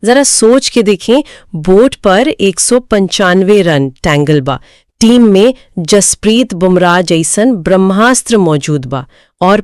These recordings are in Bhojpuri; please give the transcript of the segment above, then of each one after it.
जरा सोच के देखें, बोर्ड पर 195 रन टैंगल बा, टीम में जसप्रीत बुमराह जैसन ब्रह्मास्त्र मौजूद बा, और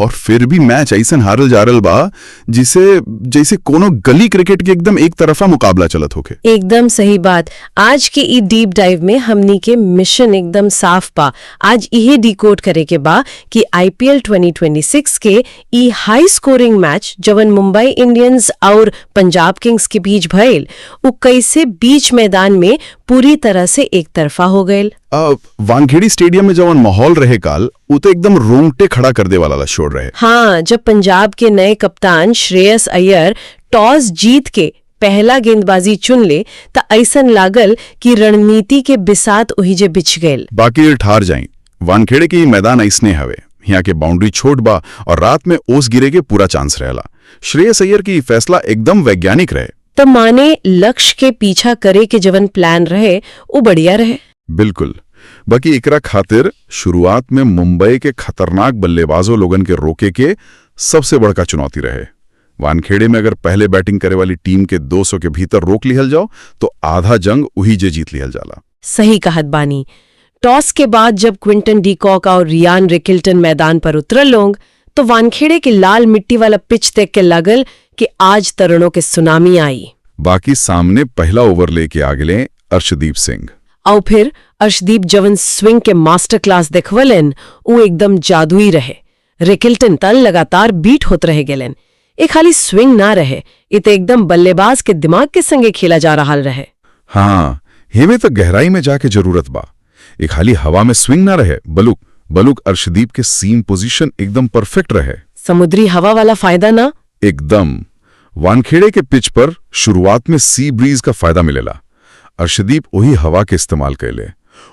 फिर भी मैच ऐसन हारल जारल बा जिसे जैसे कोनो गली क्रिकेट के एकदम एक तरफा मुकाबला चलत होके। एकदम सही बात। आज के ई डीप डाइव में हमनी के मिशन एकदम साफ बा। आज यही डिकोड करे के बा कि IPL 2026 के ई हाई स्कोरिंग मैच जवन मुंबई इंडियंस और पंजाब किंग्स के बीच भइल, उ कैसे बीच मैदान में पूरी तरह से एक तरफा हो गए। वानखेड़ी स्टेडियम में जवन माहौल रहे काल, वो तो एकदम रोंगटे खड़ा कर दे वाला शोर रहे। हाँ, जब पंजाब के नए कप्तान श्रेयस अय्यर टॉस जीत के पहला गेंदबाजी चुन ले त ऐसन लागल कि रणनीति के बिसात उहिजे बिछ गए। बाकी ठार जाई, वानखेड़े की मैदान ऐसने हवे, यहाँ के बाउंड्री छोट बा और रात में ओस गिरे के पूरा चांस रहेला। श्रेयस अय्यर की फैसला एकदम वैज्ञानिक रहे। तो माने लक्ष्य के पीछा करे के जवन प्लान रहे वो बढ़िया रहे। बिल्कुल। बाकी एकरा खातिर शुरुआत में मुंबई के खतरनाक बल्लेबाजों लोगन के रोके के सबसे बड़का चुनौती रहे। वानखेड़े में अगर पहले बैटिंग करे वाली टीम के 200 के भीतर रोक लिहल जाओ तो आधा जंग उही जे जीत लिहल जाला। सही कहत बानी। टॉस के बाद जब क्विंटन डी कॉक और रियान रिकिल्टन मैदान पर उतरल लोग, तो वानखेड़े की लाल मिट्टी वाला पिच देख के लगल कि आज तरुणों के सुनामी आई। बाकी सामने पहला ओवर लेके आ गए अर्शदीप सिंह, और फिर अर्शदीप जवन स्विंग के मास्टर क्लास देखवलन, वो एकदम जादुई रहे। रिकिल्टन तल लगातार बीट होत रहे गेलन। ये खाली स्विंग ना रहे, ये तो एकदम बल्लेबाज के दिमाग के संगे खेला जा रहा रहे। हाँ, हेमे तो गहराई में जाके जरूरत बा। ये खाली हवा में स्विंग ना रहे, बलुक अर्शदीप के सीम पोजीशन एकदम परफेक्ट रहे। समुद्री हवा वाला फायदा ना? एकदम। वानखेड़े के पिच पर शुरुआत में सी ब्रीज का फायदा मिलेला। अर्शदीप वही हवा के इस्तेमाल कैले,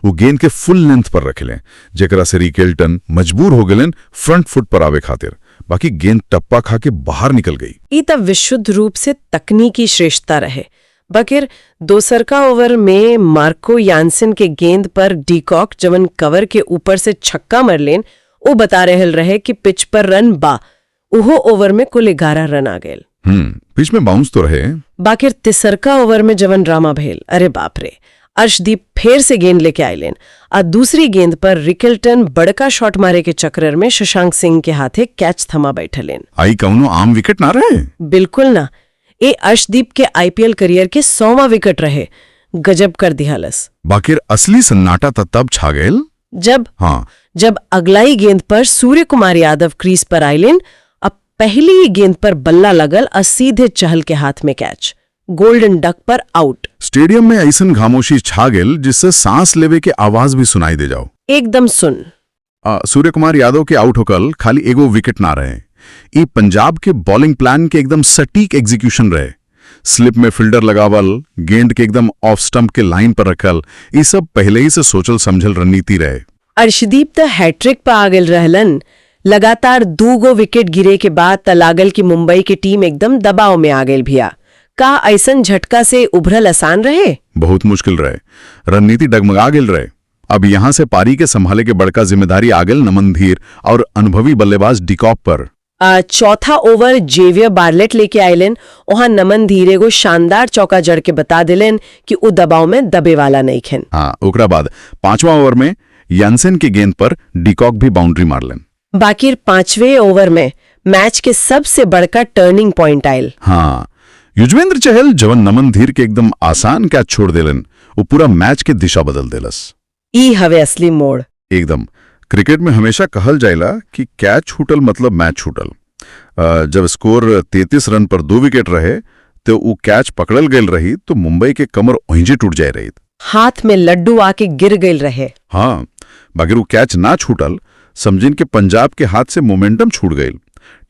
वो गेंद के फुल लेंथ पर रखले, जेकरा से रिकिल्टन मजबूर हो गए फ्रंट फुट पर आवे खातिर। बाकी गेंद टप्पा खा के बाहर निकल गई। ये तब विशुद्ध रूप से तकनीकी श्रेष्ठता रहे। बकिर दोसरका ओवर में मार्को यानसन के गेंद पर डीकॉक जवन कवर के ऊपर से छक्का मरलेन, वो बता रहल रहे कि पिच पर रन बा। उहो ओवर में कुल 11 रन आ गए। पिच में बाउंस तो रहे। बाकिर तिसरका ओवर में जवन ड्रामा भेल, अरे बाप रे। अर्शदीप फिर से गेंद लेके आयलेन और दूसरी गेंद पर रिकिल्टन बड़का शॉट मारे के चक्कर में शशांक सिंह के हाथे कैच थमा बैठलेन। आई कौनो आम विकेट ना रहे? बिल्कुल ना। ये अर्शदीप के IPL करियर के 100वां विकेट रहे। गजब कर दिहालस। बाकिर असली सन्नाटा तब छा गए जब अगलाई गेंद पर सूर्य कुमार यादव क्रीज पर आयलेन। अब पहली ही गेंद पर बल्ला लगल और सीधे चहल के हाथ में कैच, गोल्डन डक पर आउट। स्टेडियम में ऐसन खामोशी छा गेल जिससे सांस लेवे के आवाज भी सुनाई दे जाओ। एकदम सुन। सूर्य कुमार यादव के आउट होकल खाली एगो विकेट ना रहे, ये पंजाब के बॉलिंग प्लान के एकदम सटीक एग्जीक्यूशन रहे। स्लिप में फील्डर लगावल, गेंद के एकदम ऑफ स्टंप के लाइन पर रखल, ये सब पहले ही से सोचल समझल रणनीति रहे। अर्शदीप तो हैट्रिक पर आ गेल रहलन। लगातार 2 गो विकेट गिरे के बाद तलागल की मुंबई की टीम एकदम दबाव में आ गई भिया। का ऐसन झटका से उभरल आसान रहे? बहुत मुश्किल रहे। रणनीति डगमगा गेल रहे। अब यहां से पारी के संभाले के बड़का जिम्मेदारी आ गेल नमन धीर और अनुभवी बल्लेबाज डीकॉक पर। चौथा ओवर जेवियर बार्लेट लेके आयलेन। वहां नमन धीर एगो शानदार चौका जड़ के बता दिलेन कि उ दबाव में दबे वाला नहीं खेन। ओकरा बाद 5वां ओवर में यानसन के गेंद पर डीकॉक भी बाउंड्री मारलेन। बाकी 5वें ओवर में मैच के सबसे बड़का टर्निंग पॉइंट आयल। युजवेंद्र चहल जवन नमन धीर के एकदम आसान कैच छोड़ देलन, वो पूरा मैच के दिशा बदल देलस। ई हवे असली मोड़। एकदम। क्रिकेट में हमेशा कहल जाएला कि कैच छूटल मतलब मैच छूटल। जब स्कोर 33 रन पर 2 विकेट रहे तो वो कैच पकड़ल गई रही तो मुंबई के कमर ओहिजे टूट जाए रही, हाथ में लड्डू आके गिर गई रहे। बाकी वो कैच ना छूटल, समझिन के पंजाब के हाथ से मोमेंटम छूट गई।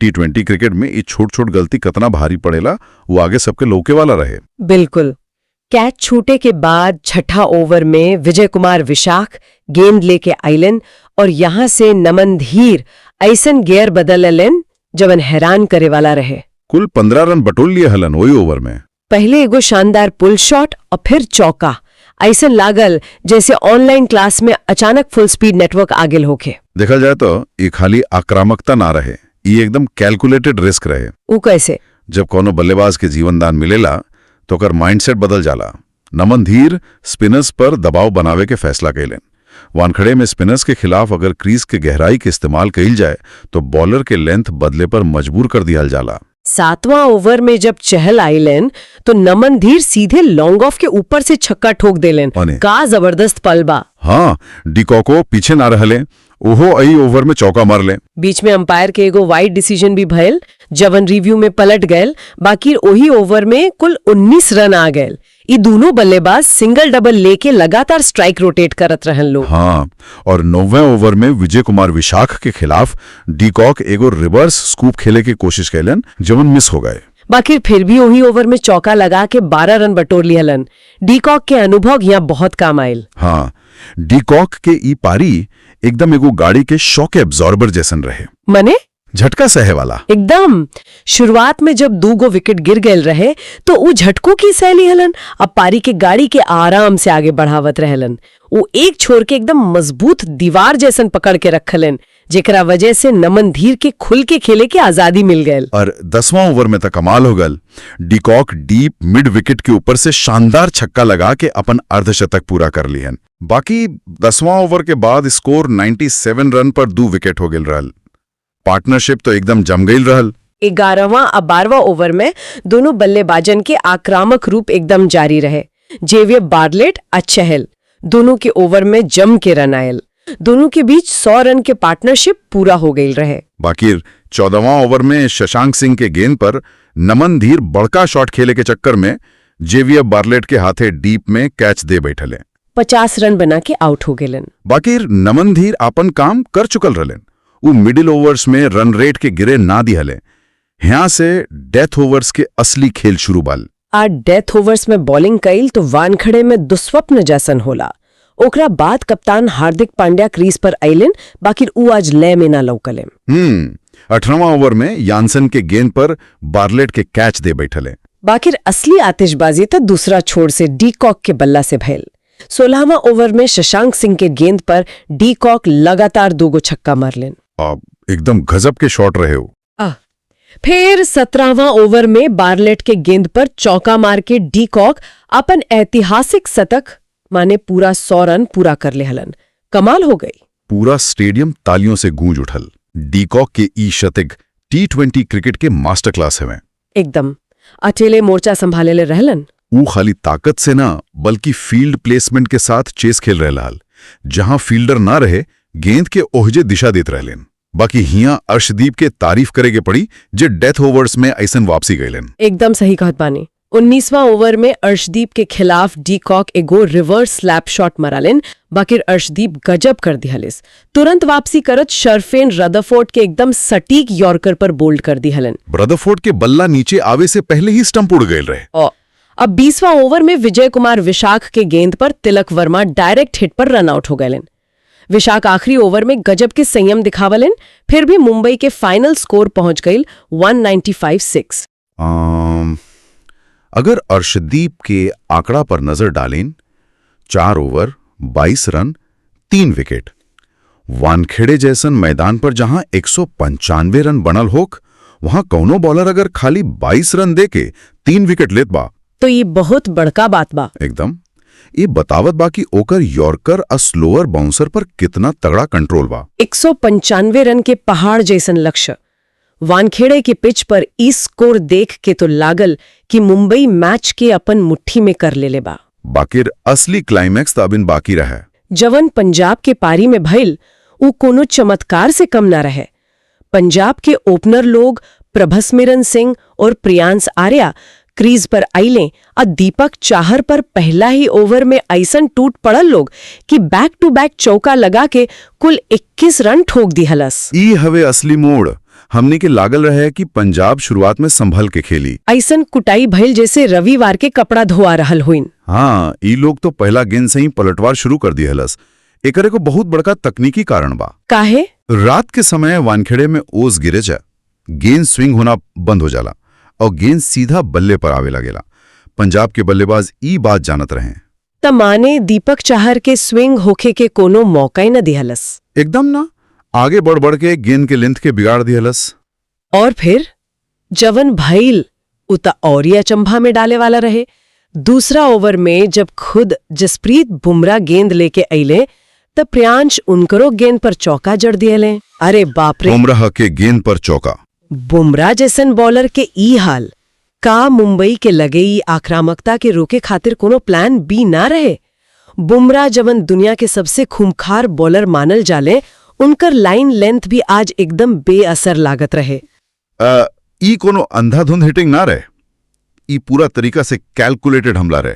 T20 क्रिकेट में ये छोट गलती कितना भारी पड़ेला, वो आगे सबके लौके वाला रहे। बिल्कुल। कैच छूटे के बाद छठा ओवर में विजय कुमार विशाख गेंद लेके आइलन और यहां से नमन धीर ऐसन गेयर बदल लेन जवन हैरान करे वाला रहे। कुल 15 रन बटोल लिए हलन वही ओवर में। पहले एगो शानदार पुल शॉट और फिर चौका। ऐसन लागल जैसे ऑनलाइन क्लास में अचानक फुल स्पीड नेटवर्क आगे होके। देखा जाए तो ये खाली आक्रामकता ना रहे, ये एकदम कैलकुलेटेड रिस्क रहे। वो कैसे? जब कोनो बल्लेबाज के जीवन दान मिलेला तो कर माइंडसेट बदल जाला। नमन धीर स्पिनर्स पर दबाव बनावे के फैसला कैलेन। वानखेड़े में स्पिनर्स के खिलाफ अगर क्रीज के गहराई के इस्तेमाल कइल जाए तो बॉलर के लेंथ बदले पर मजबूर कर दिया जाला। 7वां ओवर में जब चहल आइलेन तो नमन धीर सीधे लॉन्ग ऑफ के ऊपर से छक्का ठोक देलेन। का जबरदस्त पल बा। हाँ, डिकॉको पीछे ना रहले, ओहो अई ओवर में चौका मार ले। बीच में अंपायर के एगो वाइड डिसीजन भी भयल, जवन रिव्यू में पलट गयल। बाकी ओही ओवर में कुल 19 रन आ गयल। ई दोनों बल्लेबाज सिंगल डबल लेके लगातार स्ट्राइक रोटेट करत रहन लोग। हाँ, और 9वें ओवर में विजय कुमार विशाख के खिलाफ डिकॉक एगो रिवर्स स्कूप खेले की कोशिश कैलन, जवन मिस हो गए। बाकी फिर भी वही ओवर में चौका लगा के 12 रन बटोर लिहलन। डिकॉक के अनुभव यहाँ बहुत काम आयल। हाँ, डिकॉक के ई पारी एकदम एगो गाड़ी के शॉक एब्जॉर्बर जैसन रहे। मने झटका सहे वाला। एकदम। शुरुआत में जब 2 विकेट गिर गए रहे तो वो झटकों की सह लिहलन। अब पारी के गाड़ी के आराम से आगे बढ़ावत रहलन। वो एक छोर के एकदम मजबूत दीवार जैसन पकड़ के रखलन, जेकरा वजह से नमन धीर के खुल के खेले के आजादी मिल गए। और 10वां ओवर में तो कमाल हो गल। डिकॉक डीप मिड विकेट के ऊपर से शानदार छक्का लगा के अपन अर्धशतक पूरा कर लिहन। बाकी 10वां ओवर के बाद स्कोर 97 रन पर 2 विकेट हो गल रहल। पार्टनरशिप तो एकदम जम गई रहल। 11वां और 12वां ओवर में दोनों बल्लेबाजन के आक्रामक रूप एकदम जारी रहे। जेवियर बार्लेट और चहल दोनों के ओवर में जम के रन आयल। दोनों के बीच 100 रन के पार्टनरशिप पूरा हो गई रहे। बाकी 14वां ओवर में शशांक सिंह के गेंद पर नमन धीर बड़का शॉट खेले के चक्कर में जेवियर बार्लेट के हाथे डीप में कैच दे बैठले। 50 रन बना के आउट हो गए। बाकी नमन धीर अपन काम कर चुकल रहलन। वो मिडिल ओवर्स में रन रेट के गिरे ना दिहले। यहाँ से डेथ ओवर्स के असली खेल शुरू बाल। आ डेथ ओवर्स में बॉलिंग कईल तो वानखड़े में दुस्वप्न जैसन होला। ओकरा बाद कप्तान हार्दिक पांड्या क्रीज पर आइलन, बाकी ऊ आज लय में ना लौकले। 18वां ओवर में यानसन के गेंद पर बार्लेट के कैच दे बैठले। बाकी असली आतिशबाजी तो दूसरा छोर से डीकॉक के बल्ला से भयल। 16वां ओवर में शशांक सिंह के गेंद पर डीकॉक लगातार 2 छक्का मारलेन। एकदम गजब के शॉट रहे हो। फिर 17वां ओवर में बार्लेट के गेंद पर चौका मार के डीकॉक अपन ऐतिहासिक शतक माने पूरा 100 रन पूरा कर ले हलन। कमाल हो गई। पूरा स्टेडियम तालियों से गूंज उठल। डीकॉक के ई शतक T20 क्रिकेट के मास्टर क्लास है। एकदम अकेले मोर्चा संभाले ले रहलन। वो खाली ताकत से ना बल्कि फील्ड प्लेसमेंट के साथ चेस खेल रहे लाल। जहां फील्डर ना रहे गेंद के ओहजे दिशा देत रहलेन। बाकी हिया अर्शदीप के तारीफ करेगे पड़ी जे डेथ ओवर्स में ऐसन वापसी गईलेन। एकदम सही कहत बानी। 19वां ओवर में अर्शदीप के खिलाफ डीकॉक एगो रिवर्स स्लैप शॉट मरालेन। बाकी अर्शदीप गजब कर दिहलिस। तुरंत वापसी करत शर्फेन रदरफोर्ड के एकदम सटीक यॉर्कर पर बोल्ड कर दिहलन। रदरफोर्ड के बल्ला नीचे आवे से पहले ही स्टंप उड़ गए रहे। अब 20वां ओवर में विजय कुमार विशाख के गेंद पर तिलक वर्मा डायरेक्ट हिट पर रन आउट हो गए। विशाख आखिरी ओवर में गजब के संयम दिखावलन। फिर भी मुंबई के फाइनल स्कोर पहुंच गई 195-6। अगर अर्शदीप के आंकड़ा पर नजर डालें, 4 ओवर 22 रन 3 विकेट। वानखेड़े जैसन मैदान पर जहां 195 रन बनल होक, वहां कौनो बॉलर अगर खाली 22 रन देके 3 विकेट लेत बा तो ये बहुत बड़का बात बा। एकदम। ये बतावत बा कि ओकर यॉर्कर और स्लोअर बाउंसर पर कितना तगड़ा कंट्रोल बा। 195 रन के पहाड़ जैसन लक्ष्य। वानखेड़े के पिच पर इस स्कोर देख के तो लागल कि मुंबई मैच के अपन मुट्ठी में कर ले बा। बाकिर असली क्लाइमैक्स तो अबिन बाकी रहा। जवन पंजाब के पारी में भइल उ कोनो चमत्कार से कम ना रहे। पंजाब के ओपनर लोग प्रभस्मिरन सिंह और प्रियांश आर्या क्रीज पर आइले और दीपक चाहर पर पहला ही ओवर में ऐसन टूट पड़ल लोग कि बैक टू बैक चौका लगा के कुल 21 रन ठोक दी हलस। ई हवे असली मोड़। हमने के लागल रहे कि पंजाब शुरुआत में संभल के खेली। ऐसन कुटाई भइल जैसे रविवार के कपड़ा धोआ रहल हुइन। हाँ, ई लोग तो पहला गेंद से ही पलटवार शुरू कर दी हलस। एकरे को बहुत बड़का तकनीकी कारण बा। काहे? रात के समय वानखेड़े में ओस गिरे जा, गेंद स्विंग होना बंद हो जाला और गेंद सीधा बल्ले पर आवे लगेला। पंजाब के बल्लेबाज ई बात जानत रहे। त माने दीपक चाहर के स्विंग होखे के कोनो मौका ही न दिहलस। एकदम ना, आगे बढ़ बढ़ के गेंद के लेंथ के बिगाड़ दिहलस। और फिर जवन भइल उता और ही अचंभा में डाले वाला रहे। दूसरा ओवर में जब खुद जसप्रीत बुमराह गेंद लेके अइले तब प्रियांश उनकरो गेंद पर चौका जड़ दियले। अरे बाप रे, बुमराह के गेंद पर चौका। बुमराह जैसन बॉलर के ई हाल का मुंबई के लगे ई आक्रामकता के रोके खातिर कोनो प्लान बी ना रहे। बुमराह जवन दुनिया के सबसे खूंखार बॉलर मानल जाले, उनकर लाइन लेंथ भी आज एकदम बेअसर लागत रहे। ई कोनो अंधाधुंध हिटिंग ना रहे, ई पूरा तरीका से कैलकुलेटेड हमला रहे।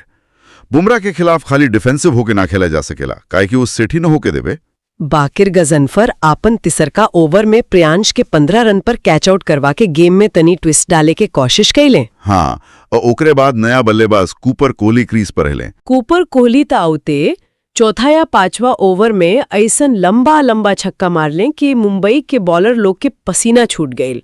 बुमराह के खिलाफ खाली डिफेंसिव होके ना खेला जा सकेला, काहे कि वो सेठ ही न होके देवे। बाकिर गजनफर आपन तिसरका ओवर में प्रियांश के 15 रन पर कैच आउट करवा के गेम में तनी ट्विस्ट डाले के कोशिश कैले। हाँ, और ओकरे बाद नया बल्लेबाज कूपर कोहली क्रीज पर हिले। कूपर कोहली ताउते चौथा या पांचवा ओवर में ऐसन लंबा लंबा छक्का मारले कि मुंबई के बॉलर लोग के पसीना छूट गए।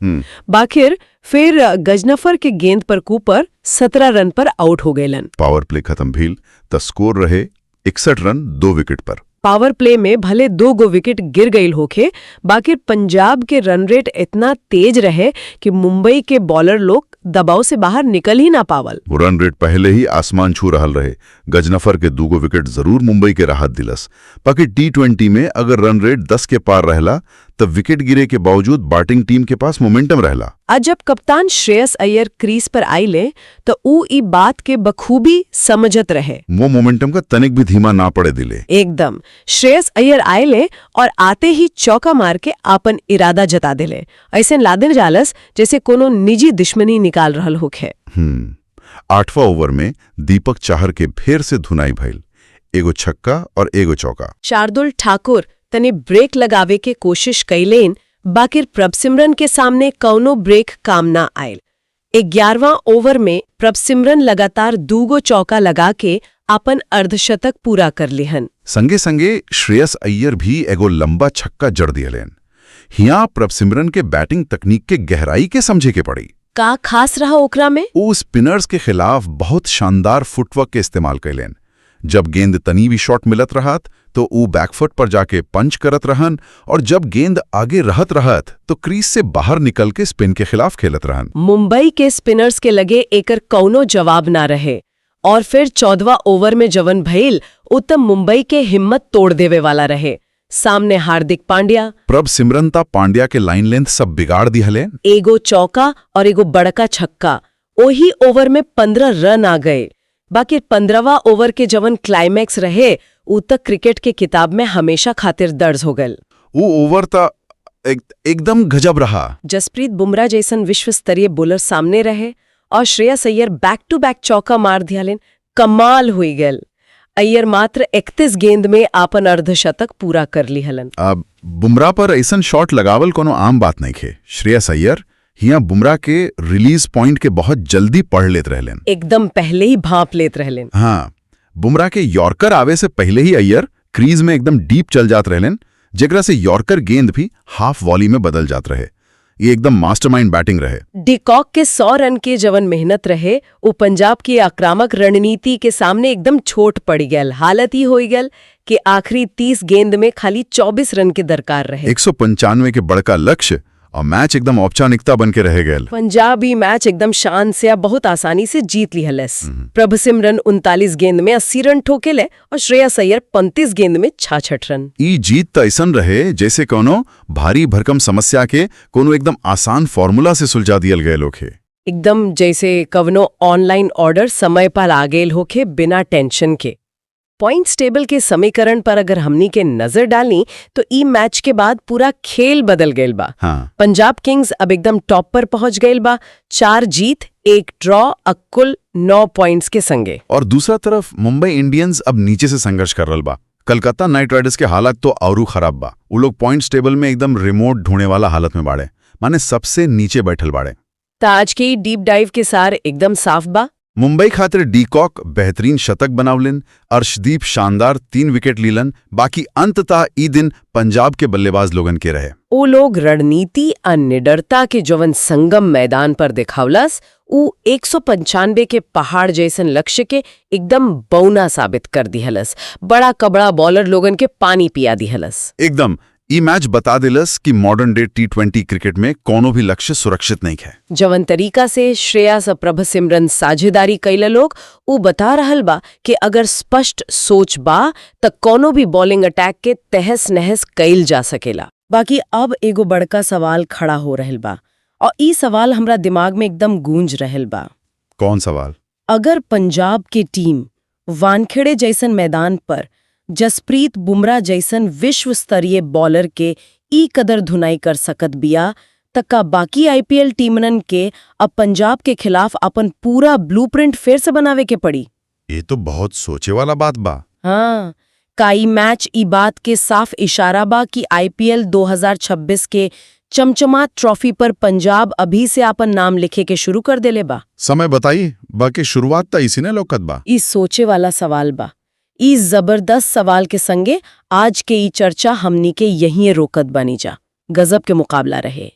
बाकिर फिर गजनफर के गेंद पर कूपर 17 रन पर आउट हो गए। पावर प्ले खत्म भील त स्कोर रहे 61 रन 2 विकेट पर। पावर प्ले में भले 2 गो विकेट गिर गई होके, बाकी पंजाब के रन रेट इतना तेज रहे कि मुंबई के बॉलर लोग दबाव से बाहर निकल ही ना पावल। वो रन रेट पहले ही आसमान छू रहल रहे। गजनफर के 2 गो विकेट जरूर मुंबई के राहत दिलस। बाकी T20 में अगर रन रेट 10 के पार रहला तब विकेट गिरे के बावजूद बैटिंग टीम के पास मोमेंटम रहला। आज जब कप्तान श्रेयस अय्यर क्रीज पर आइले तो ऊ ई बात के बखूबी समझत रहे। वो मोमेंटम का तनिक भी धीमा ना पड़े दिले। एकदम श्रेयस अय्यर आइले और आते ही चौका मार के आपन इरादा जता दिले। ऐसे लादेन जालस जैसे कोनो निजी दुश्मनी निकाल रहल होखे। 8वां ओवर में दीपक चाहर के फिर से धुनाई भइल, एगो छक्का और एगो चौका। शार्दुल ठाकुर तने ब्रेक लगावे के कोशिश कैलेन, बाकिर प्रभसिमरन के सामने कौनो ब्रेक काम ना आयल। 11वां ओवर में प्रभसिमरन लगातार 2 गो चौका लगा के अपन अर्धशतक पूरा कर लिहन। संगे संगे श्रेयस अय्यर भी एगो लंबा छक्का जड़ दियलेन। हिया प्रभसिमरन के बैटिंग तकनीक के गहराई के समझे के पड़ी। का खास रहा ओकरा में? वो स्पिनर्स के खिलाफ बहुत शानदार फुटवर्क के इस्तेमाल कैलेन। जब गेंद तनी भी शॉट मिलत रहत तो वो बैकफुट पर जाके पंच करत रहन, और जब गेंद आगे रहत तो क्रीज से बाहर निकल के स्पिन के खिलाफ खेलत रहन। मुंबई के स्पिनर्स के लगे एकर कौनो जवाब ना रहे, और फिर 14वां ओवर में जवन भइल उत्तम मुंबई के हिम्मत तोड़ देवे वाला रहे। सामने हार्दिक पांड्या, प्रभसिमरन ता पांड्या के लाइन लेंथ सब बिगाड़ दिहले। एगो चौका और एगो बड़का छक्का। ओही ओवर में 15 रन आ गए। बाकी 15वां ओवर के जवन क्लाइमैक्स रहे उ तक क्रिकेट के किताब में हमेशा खातिर दर्ज हो गल। वो ओवर ता एकदम गजब रहा। जसप्रीत बुमराह जैसन विश्व स्तरीय बॉलर सामने रहे और Shreyas Iyer back to back चौका मार दियालेन। कमाल हुई गल। अय्यर मात्र 31 गेंद में आपन अर्धशतक पूरा कर लिहलन। अब बुमराह पर ऐसन शॉट लगावल कोनो आम बात नहीं खे। श्रेयस अय्यर हिया बुमराह के रिलीज पॉइंट के बहुत जल्दी पढ़ लेत रहलेन। एकदम पहले ही भांप लेत रहलेन। हाँ, बुमराह के यॉर्कर आवे से पहले ही अय्यर क्रीज में एकदम डीप चल जात रहलेन, जेकरा से यॉर्कर गेंद भी हाफ वॉली में बदल जात रहे। ये एकदम मास्टरमाइंड बैटिंग रहे। डिकॉक के 100 रन के जवन मेहनत रहे वो पंजाब की आक्रामक रणनीति के सामने एकदम छोट पड़ गयल। हालत ही हो गयल कि आखिरी 30 गेंद में खाली 24 रन के दरकार रहे। 195 के बड़का लक्ष्य और मैच एकदम औपचारिकता बन के रह गयल। पंजाबी मैच एकदम शान से बहुत आसानी से जीत ली हलस। प्रभसिमरन 39 गेंद में 80 रन ठोकेले और श्रेयस अय्यर 35 गेंद में 66 रन। ई जीत त ऐसन रहे जैसे कोनो भारी भरकम समस्या के कोनो एकदम आसान फॉर्मूला से सुलझा दियल गए होखे। एकदम जैसे कवनो ऑनलाइन ऑर्डर समय पर आ गए होखे बिना टेंशन के। पॉइंट्स टेबल के समीकरण पर अगर हमनी के नजर डाली तो ई मैच के बाद पूरा खेल बदल गयल बा। हाँ। पंजाब किंग्स अब एकदम टॉप पर पहुंच गयल बा, 4 जीत 1 ड्रॉ कुल 9 पॉइंट्स के संगे। और दूसरा तरफ मुंबई इंडियंस अब नीचे से संघर्ष कर रहा बा। कलकत्ता नाइट राइडर्स के हालत तो औरू खराब बा। वो लोग पॉइंट्स टेबल में एकदम रिमोट ढूंढने वाला हालत में बाड़े, माने सबसे नीचे बैठल बाड़े। ताज के डीप डाइव के सार एकदम साफ बा। मुंबई खातिर डीकॉक बेहतरीन शतक बनावलिन, अर्शदीप शानदार 3 विकेट लीलन। बाकी अंततः ई दिन पंजाब के बल्लेबाज लोगन के रहे। ओ लोग रणनीति और निडरता के जवन संगम मैदान पर दिखावलस, उ 195 के पहाड़ जैसन लक्ष्य के एकदम बौना साबित कर दिहलस। बड़ा कबड़ा बॉलर लोगन के पानी पिया दिहलस। एकदम ई मैच बता दिलस कि मॉडर्न डे T20 क्रिकेट में कोनो भी लक्ष्य सुरक्षित नहीं है। जवन तरीका से श्रेयस और प्रभ सिमरन साझेदारी कैला लोग उ बता रहल बा कि अगर स्पष्ट सोच बा त कोनो भी बॉलिंग अटैक के तहस नहस कैल जा सकेला। बाकी अब एगो बड़का सवाल खड़ा हो रहल बा और ई सवाल हमरा दिमाग में एकदम गूंज रहल बा। कौन सवाल? अगर पंजाब की टीम वानखेड़े जैसन मैदान पर जसप्रीत बुमराह जैसन विश्व स्तरीय बॉलर के ई कदर धुनाई कर सकत बिया त का बाकी IPL टीमनन के अब पंजाब के खिलाफ अपन पूरा ब्लूप्रिंट फिर से बनावे के पड़ी? ये तो बहुत सोचे वाला बात बा। हाँ, का ई मैच ई बात के साफ इशारा बा कि IPL 2026 के चमचमात ट्रॉफी पर पंजाब अभी से अपन नाम लिखे के शुरू कर देले बा। समय बताइए, बाकी शुरुआत त इसी ने लौकत बा। ई सोचे वाला सवाल बा। ई जबरदस्त सवाल के संगे आज के ई चर्चा हमनी के यहीं रोकत बनी जा। गजब के मुकाबला रहे।